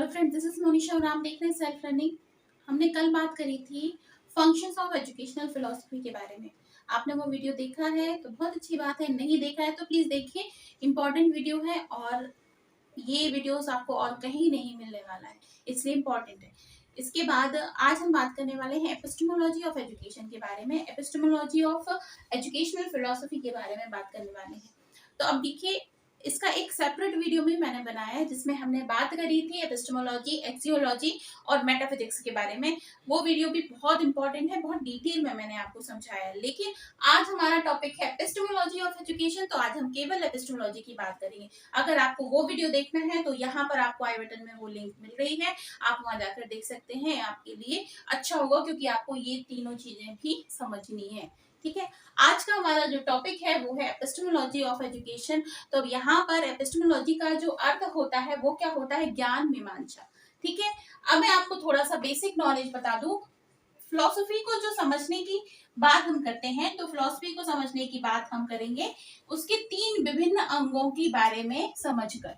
Friends, this is Monisha और आप देख रहे हैं सेल्फ लर्निंग। हमने कल बात करी थी फंक्शंस ऑफ एजुकेशनल फिलॉसफी के बारे में। आपने वो वीडियो देखा है तो बहुत अच्छी बात है, नहीं देखा है तो प्लीज देखिए, इम्पोर्टेंट वीडियो है और ये वीडियोस आपको और कहीं नहीं मिलने वाला है, इसलिए इम्पोर्टेंट है। इसके बाद आज हम बात करने वाले हैं एपिस्टेमोलॉजी ऑफ एजुकेशन के बारे में, एपिस्टेमोलॉजी ऑफ एजुकेशनल फिलॉसफी के बारे में बात करने वाले हैं। तो अब देखिए, इसका एक सेपरेट वीडियो भी मैंने बनाया है जिसमें हमने बात करी थी एपिस्टेमोलॉजी, एक्सियोलॉजी और मेटाफिजिक्स के बारे में। वो वीडियो भी बहुत इंपॉर्टेंट है, बहुत डिटेल में मैंने आपको समझाया है। लेकिन आज हमारा टॉपिक है एपिस्टेमोलॉजी ऑफ एजुकेशन, तो आज हम केवल एपिस्टेमोलॉजी की बात करेंगे। अगर आपको वो वीडियो देखना है तो यहाँ पर आपको आई बटन में वो लिंक मिल रही है, आप वहां जाकर देख सकते हैं। आपके लिए अच्छा होगा क्योंकि आपको ये तीनों चीजें भी समझनी है। ठीक है, आज का हमारा जो टॉपिक है वो है एपिस्टेमोलॉजी ऑफ एजुकेशन। तो यहाँ पर एपिस्टेमोलॉजी का जो अर्थ होता है वो क्या होता है? ज्ञान मीमांसा। ठीक है, अब मैं आपको थोड़ा सा बेसिक नॉलेज बता दूं। फिलॉसफी को जो समझने की बात हम करते हैं, तो फिलॉसफी को समझने की बात हम करेंगे उसके तीन विभिन्न अंगों के बारे में समझकर।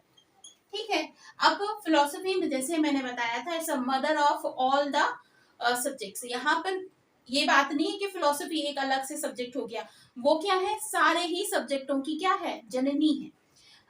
ठीक है, अब फिलॉसफी में जैसे मैंने बताया था, it's a mother of all the subjects. यहाँ पर ये बात नहीं है कि फिलॉसफी एक अलग से सब्जेक्ट हो गया, वो क्या है? सारे ही सब्जेक्टों की क्या है? जननी है।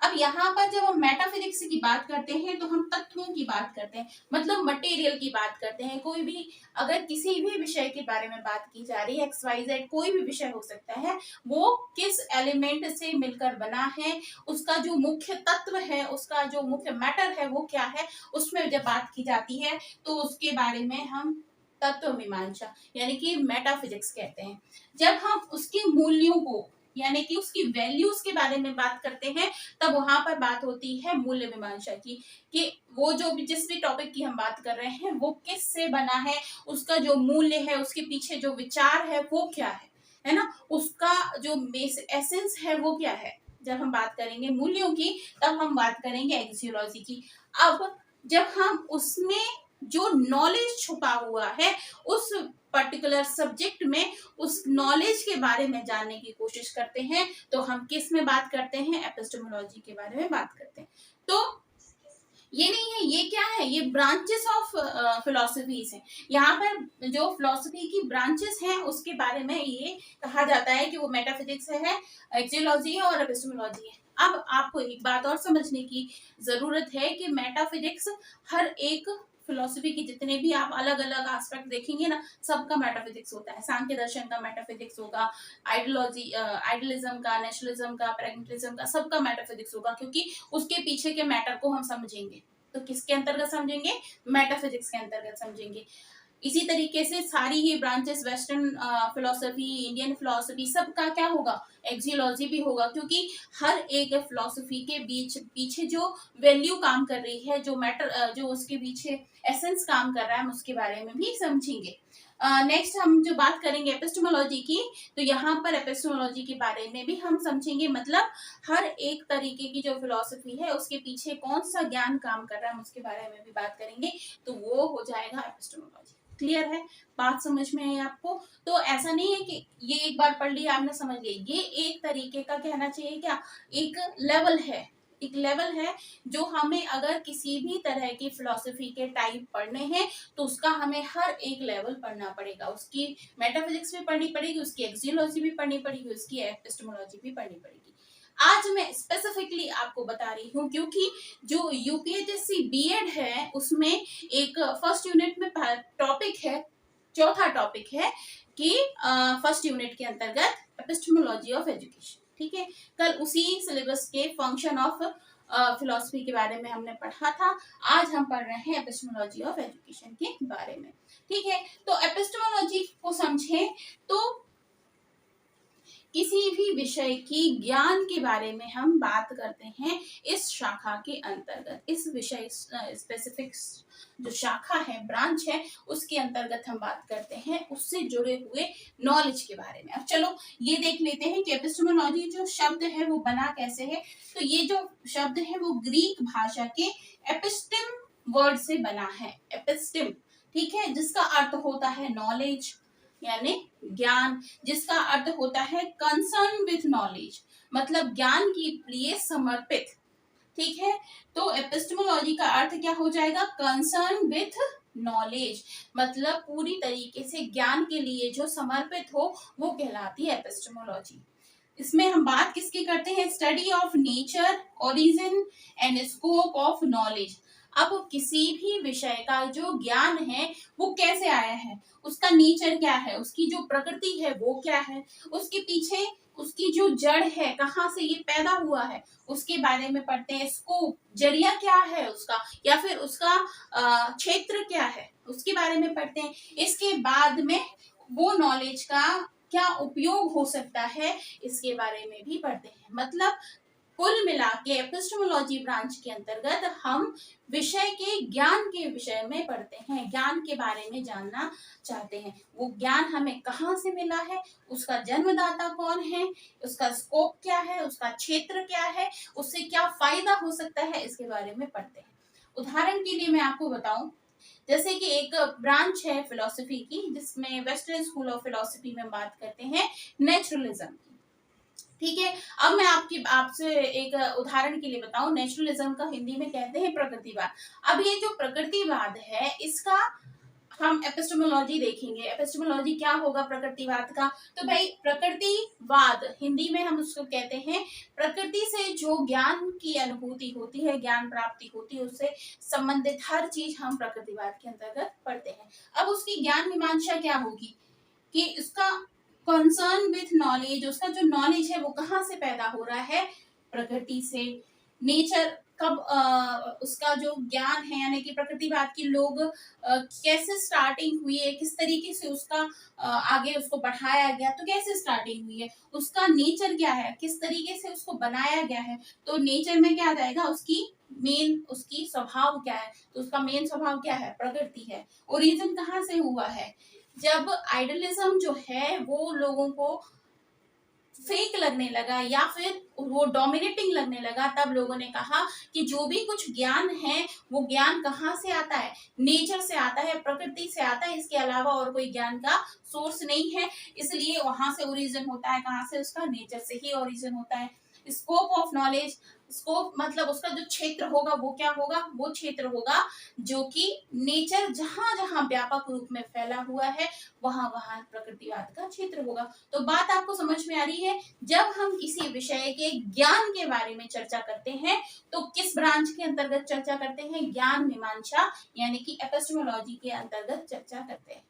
अब यहाँ पर जब हम मेटाफिजिक्स की बात करते हैं तो हम तत्वों की बात करते हैं, मतलब मटेरियल की बात करते हैं। कोई भी अगर किसी भी विषय के बारे में बात की जा रही है, एक्स वाई जेड कोई भी विषय हो सकता है, वो किस एलिमेंट से मिलकर बना है, उसका जो मुख्य तत्व है, उसका जो मुख्य मैटर है वो क्या है, उसमें जब बात की जाती है तो उसके बारे में हम तत्व मीमांसा यानी कि मेटाफिजिक्स कहते हैं। जब हम उसके मूल्यों को यानी कि उसकी वैल्यूज के बारे में बात करते हैं, तब वहां पर बात होती है मूल्य मीमांसा की, कि वो जो भी जिस भी टॉपिक की हम बात कर रहे हैं वो किस से बना है, उसका जो मूल्य है, उसके पीछे जो विचार है वो क्या है ना, उसका जो एसेंस है वो क्या है। जब हम बात करेंगे मूल्यों की तब हम बात करेंगे एक्सियोलॉजी की। अब जब हम उसमें जो नॉलेज छुपा हुआ है उस पर्टिकुलर सब्जेक्ट में, उस नॉलेज के बारे में जानने की कोशिश करते हैं, तो हम किस में बात करते हैं? एपिस्टेमोलॉजी के बारे में बात करते हैं। तो ये नहीं है, ये क्या है? ये ब्रांचेस ऑफ फिलोसफीज हैं। यहाँ पर जो फिलोसफी की ब्रांचेस हैं उसके बारे में ये कहा जाता है कि वो मेटाफिजिक्स है, एक्सियोलॉजी है और एपिस्टेमोलॉजी है। अब आपको एक बात और समझने की जरूरत है कि मेटाफिजिक्स हर एक फिलोसफी की जितने भी आप अलग अलग एस्पेक्ट देखेंगे ना, सबका मेटाफिजिक्स होता है। सांख्य दर्शन का मेटाफिजिक्स होगा, आइडियोलॉजी आइडियलिज्म का, नेशनलिज्म का, प्रैग्मेटिज्म का, सबका मेटाफिजिक्स होगा, क्योंकि उसके पीछे के मैटर को हम समझेंगे। तो किसके अंतर्गत समझेंगे? मेटाफिजिक्स के अंतर्गत समझेंगे। इसी तरीके से सारी ही branches, western philosophy, Indian philosophy, सबका क्या होगा? एक्सियोलॉजी भी होगा, क्योंकि हर एक फिलोसफी के बीच पीछे जो वैल्यू काम कर रही है, जो मैटर जो उसके पीछे एसेंस काम कर रहा है, हम उसके बारे में भी समझेंगे। नेक्स्ट हम जो बात करेंगे एपिस्टेमोलॉजी की, तो यहाँ पर एपिस्टेमोलॉजी के बारे में भी हम समझेंगे, मतलब हर एक तरीके की जो फिलोसफी है उसके पीछे कौन सा ज्ञान काम कर रहा है, हम उसके बारे में भी बात करेंगे। तो वो हो जाएगा एपिस्टेमोलॉजी। क्लियर है? बात समझ में आई आपको? तो ऐसा नहीं है कि ये एक बार पढ़ लिया आपने समझ लिया, ये एक तरीके का कहना चाहिए क्या, एक लेवल है, एक लेवल है जो हमें अगर किसी भी तरह की फिलोसफी के टाइप पढ़ने हैं तो उसका हमें हर एक लेवल पढ़ना पड़ेगा। उसकी मेटाफिजिक्स भी पढ़नी पड़ेगी, उसकी एक्सियोलॉजी भी पढ़नी पड़ेगी, उसकी एपिस्टेमोलॉजी भी पढ़नी पड़ेगी। आज मैं स्पेसिफिकली आपको बता रही हूँ क्योंकि जो यूपीएचएससी बीएड है उसमें एक फर्स्ट यूनिट में टॉपिक है, चौथा टॉपिक है कि फर्स्ट यूनिट के अंतर्गत एपिस्टेमोलॉजी ऑफ एजुकेशन। ठीक है, कल उसी सिलेबस के फंक्शन ऑफ फिलोसफी के बारे में हमने पढ़ा था, आज हम पढ़ रहे हैं एपिस्टेमोलॉजी ऑफ एजुकेशन के बारे में। ठीक है, तो एपिस्टेमोलॉजी को समझें तो किसी भी विषय की ज्ञान के बारे में हम बात करते हैं इस शाखा के अंतर्गत, इस विषय स्पेसिफिक जो शाखा है, ब्रांच है, उसके अंतर्गत हम बात करते हैं उससे जुड़े हुए नॉलेज के बारे में। अब चलो ये देख लेते हैं कि एपिस्टेमोलॉजी जो शब्द है वो बना कैसे है। तो ये जो शब्द है वो ग्रीक भाषा के एपिस्टेम वर्ड से बना है, एपिस्टेम। ठीक है, जिसका अर्थ होता है नॉलेज यानी ज्ञान, जिसका अर्थ होता है कंसर्न विथ नॉलेज, मतलब ज्ञान के लिए समर्पित। ठीक है। तो एपिस्टेमोलॉजी का अर्थ क्या हो जाएगा, कंसर्न विथ नॉलेज, मतलब पूरी तरीके से ज्ञान के लिए जो समर्पित हो वो कहलाती है एपिस्टेमोलॉजी। इसमें हम बात किसकी करते हैं, study of nature, origin and scope of knowledge. अब किसी भी विषय का जो ज्ञान है वो कैसे आया है, उसका नेचर क्या है, उसकी जो प्रकृति है वो क्या है, उसके पीछे उसकी जो जड़ है कहाँ से ये पैदा हुआ है उसके बारे में पढ़ते हैं। स्कोप, जरिया क्या है उसका, या फिर उसका क्षेत्र क्या है उसके बारे में पढ़ते हैं। इसके बाद में वो नॉलेज का क्या उपयोग हो सकता है इसके बारे में भी पढ़ते हैं। मतलब कुल मिला के एपिस्टेमोलॉजी ब्रांच के अंतर्गत हम विषय के ज्ञान के विषय में पढ़ते हैं, ज्ञान के बारे में जानना चाहते हैं। वो ज्ञान हमें कहाँ से मिला है, उसका जन्मदाता कौन है, उसका स्कोप क्या है, उसका क्षेत्र क्या है, उससे क्या फायदा हो सकता है, इसके बारे में पढ़ते हैं। उदाहरण के लिए मैं आपको बताऊं, जैसे कि एक ब्रांच है फिलोसफी की जिसमें वेस्टर्न स्कूल ऑफ फिलोसफी में बात करते हैं नेचुरलिज्म की। ठीक है, अब मैं आपसे एक उदाहरण के लिए बताऊं, नेचुरलिज्म का हिंदी में कहते हैं प्रकृतिवाद। अब ये जो प्रकृतिवाद है इसका हम एपिस्टेमोलॉजी देखेंगे। एपिस्टेमोलॉजी क्या होगा प्रकृतिवाद का, तो भाई प्रकृतिवाद हिंदी में हम उसको कहते हैं प्रकृति से जो ज्ञान की अनुभूति होती है, ज्ञान प्राप्ति होती है, उससे संबंधित हर चीज हम प्रकृतिवाद के अंतर्गत पढ़ते हैं। अब उसकी ज्ञान मीमांसा क्या होगी कि इसका कंसर्न विथ नॉलेज, उसका जो नॉलेज है वो कहाँ से पैदा हो रहा है, प्रकृति से। नेचर, कब उसका जो ज्ञान है यानी कि प्रकृतिवाद की लोग कैसे स्टार्टिंग हुई है, किस तरीके से उसका आगे उसको बढ़ाया गया, तो कैसे स्टार्टिंग हुई है, उसका नेचर क्या है, किस तरीके से उसको बनाया गया है। तो नेचर में क्या आ जाएगा, उसकी मेन, उसकी स्वभाव क्या है, तो उसका मेन स्वभाव क्या है, प्रकृति है। ओरिजिन कहाँ से हुआ है, जब आइडलिज्म जो है वो लोगों को फेक लगने लगा या फिर वो डोमिनेटिंग लगने लगा, तब लोगों ने कहा कि जो भी कुछ ज्ञान है वो ज्ञान कहाँ से आता है, नेचर से आता है, प्रकृति से आता है, इसके अलावा और कोई ज्ञान का सोर्स नहीं है। इसलिए वहां से ओरिजिन होता है, कहाँ से, उसका नेचर से ही ओरिजिन होता है। स्कोप ऑफ नॉलेज, स्कोप मतलब उसका जो क्षेत्र होगा वो क्या होगा, वो क्षेत्र होगा जो कि नेचर जहां जहां व्यापक रूप में फैला हुआ है वहां वहां प्रकृतिवाद का क्षेत्र होगा। तो बात आपको समझ में आ रही है, जब हम किसी विषय के ज्ञान के बारे में चर्चा करते हैं तो किस ब्रांच के अंतर्गत चर्चा करते हैं, ज्ञान मीमांसा यानी कि एपिस्टेमोलॉजी के अंतर्गत चर्चा करते हैं।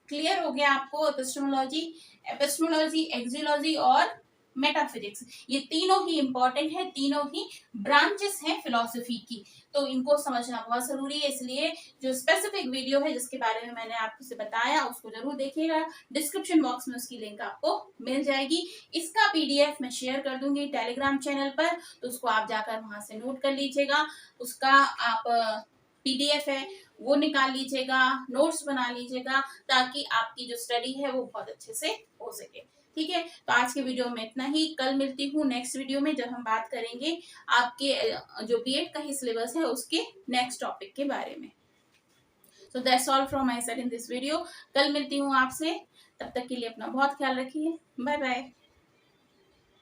क्लियर हो गया आपको, एपिस्टेमोलॉजी, एपिस्टेमोलॉजी, एक्सियोलॉजी और मेटाफिजिक्स, ये तीनों ही इंपॉर्टेंट है, तीनों ही ब्रांचेस हैं फिलॉसफी की, तो इनको समझना बहुत जरूरी है। इसलिए जो स्पेसिफिक वीडियो है जिसके बारे में मैंने आपसे बताया उसको जरूर देखिएगा, डिस्क्रिप्शन बॉक्स में उसकी लिंक आपको मिल जाएगी। इसका पीडीएफ मैं शेयर कर दूंगी टेलीग्राम चैनल पर, तो उसको आप जाकर वहां से नोट कर लीजिएगा, उसका आप पीडीएफ है वो निकाल लीजिएगा, नोट्स बना लीजिएगा, ताकि आपकी जो स्टडी है वो बहुत अच्छे से हो सके। ठीक है, तो आज के वीडियो में इतना ही, कल मिलती हूँ नेक्स्ट वीडियो में जब हम बात करेंगे आपके जो बीएड का ही सिलेबस है उसके नेक्स्ट टॉपिक के बारे में। So that's all from my side in this video. कल मिलती हूँ आपसे, तब तक के लिए अपना बहुत ख्याल रखिए, बाय बाय।